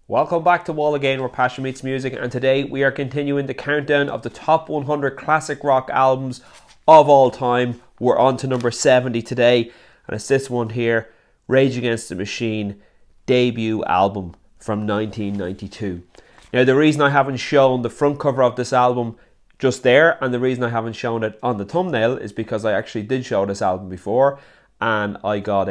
Welcome back to Wall Again, where passion meets music, and today we are continuing the countdown of the top 100 classic rock albums of all time. We're on to number 70 today, and it's this one here, Rage Against the Machine debut album from 1992. Now, the reason I haven't shown the front cover of this album just there, and the reason I haven't shown it on the thumbnail, is because I actually did show this album before, and I got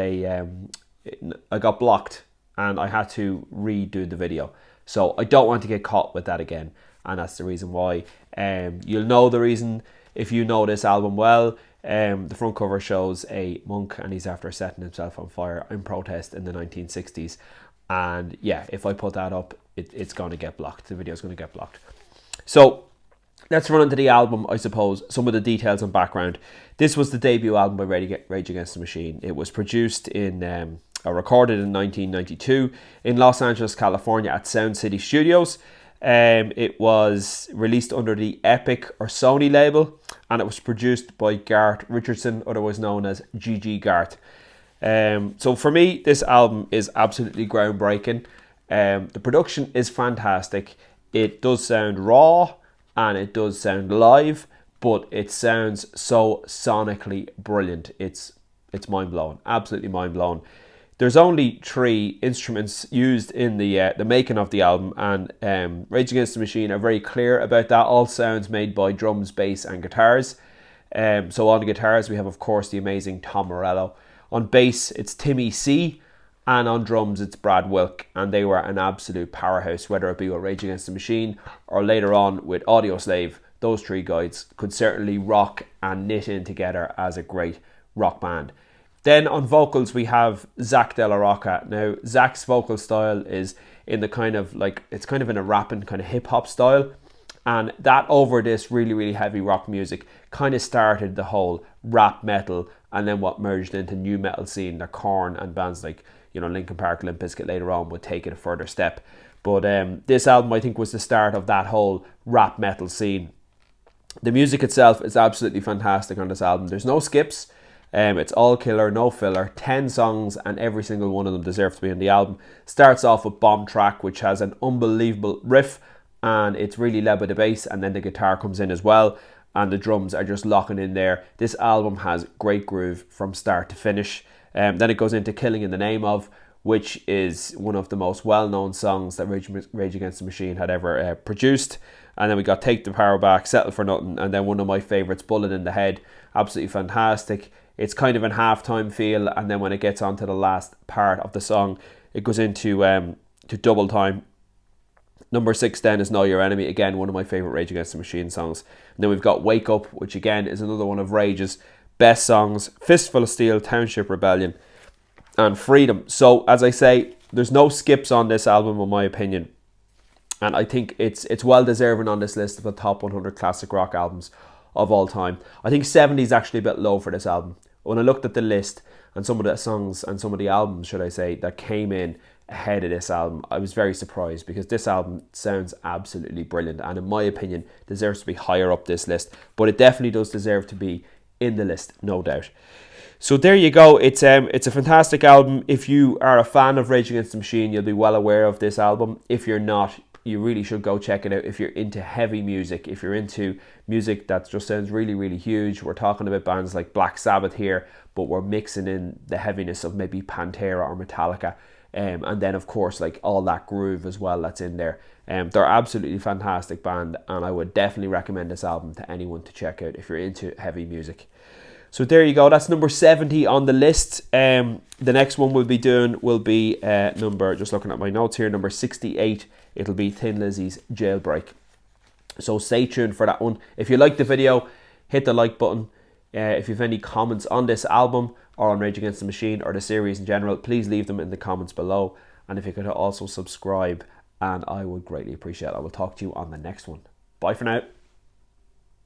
blocked. And I had to redo the video. So I don't want to get caught with that again. And that's the reason why. You'll know the reason if you know this album well. The front cover shows a monk and he's after setting himself on fire in protest in the 1960s. And yeah, if I put that up, it's going to get blocked. The video's going to get blocked. So let's run into the album, I suppose, some of the details and background. This was the debut album by Rage Against the Machine. It was produced recorded in 1992 in Los Angeles, California at Sound City Studios. It was released under the Epic or Sony label, and it was produced by Garth Richardson, otherwise known as G.G. Garth. So for me, this album is absolutely groundbreaking. The production is fantastic. It does sound raw and it does sound live, but it sounds so sonically brilliant. It's mind-blowing, absolutely mind-blowing. There's only 3 instruments used in the making of the album, and Rage Against the Machine are very clear about that. All sounds made by drums, bass and guitars. So on the guitars we have, of course, the amazing Tom Morello. On bass it's Timmy C, and on drums it's Brad Wilk, and they were an absolute powerhouse, whether it be with Rage Against the Machine or later on with Audioslave. Those 3 guys could certainly rock and knit in together as a great rock band. Then on vocals we have Zack de la Rocha. Now Zack's vocal style is in the kind of in a rapping kind of hip hop style, and that over this really heavy rock music kind of started the whole rap metal, and then what merged into new metal scene, the Korn and bands like Linkin Park, Limp Bizkit later on would take it a further step. But this album I think was the start of that whole rap metal scene. The music itself is absolutely fantastic on this album. There's no skips. It's all killer, no filler, 10 songs, and every single one of them deserves to be on the album. Starts off with Bomb Track, which has an unbelievable riff, and it's really led by the bass, and then the guitar comes in as well, and the drums are just locking in there. This album has great groove from start to finish. Then it goes into Killing in the Name Of, which is one of the most well-known songs that Rage Against the Machine had ever produced. And then we got Take the Power Back, Settle for Nothing, and then one of my favourites, Bullet in the Head. Absolutely fantastic. It's kind of an halftime feel, and then when it gets onto the last part of the song, it goes into to double time. Number 6 then is Know Your Enemy, again one of my favourite Rage Against the Machine songs. And then we've got Wake Up, which again is another one of Rage's best songs. Fistful of Steel, Township Rebellion, and Freedom. So as I say, there's no skips on this album in my opinion, and I think it's well deserving on this list of the top 100 classic rock albums of all time. I think 70 is actually a bit low for this album. When I looked at the list and some of the songs and some of the albums, should I say, that came in ahead of this album, I was very surprised, because this album sounds absolutely brilliant and in my opinion deserves to be higher up this list, but it definitely does deserve to be in the list, no doubt. So there you go. It's a fantastic album. If you are a fan of Rage Against the Machine, you'll be well aware of this album. If you're not, you really should go check it out. If you're into heavy music, if you're into music that just sounds really huge, we're talking about bands like Black Sabbath here, but we're mixing in the heaviness of maybe Pantera or Metallica, and then of course like all that groove as well that's in there. They're absolutely fantastic band, and I would definitely recommend this album to anyone to check out if you're into heavy music. So there you go, that's number 70 on the list. The next one we'll be doing will be number, just looking at my notes here, number 68. It'll be Thin Lizzy's Jailbreak. So stay tuned for that one. If you like the video, hit the like button. If you have any comments on this album or on Rage Against the Machine or the series in general, please leave them in the comments below. And if you could also subscribe, and I would greatly appreciate it. I will talk to you on the next one. Bye for now.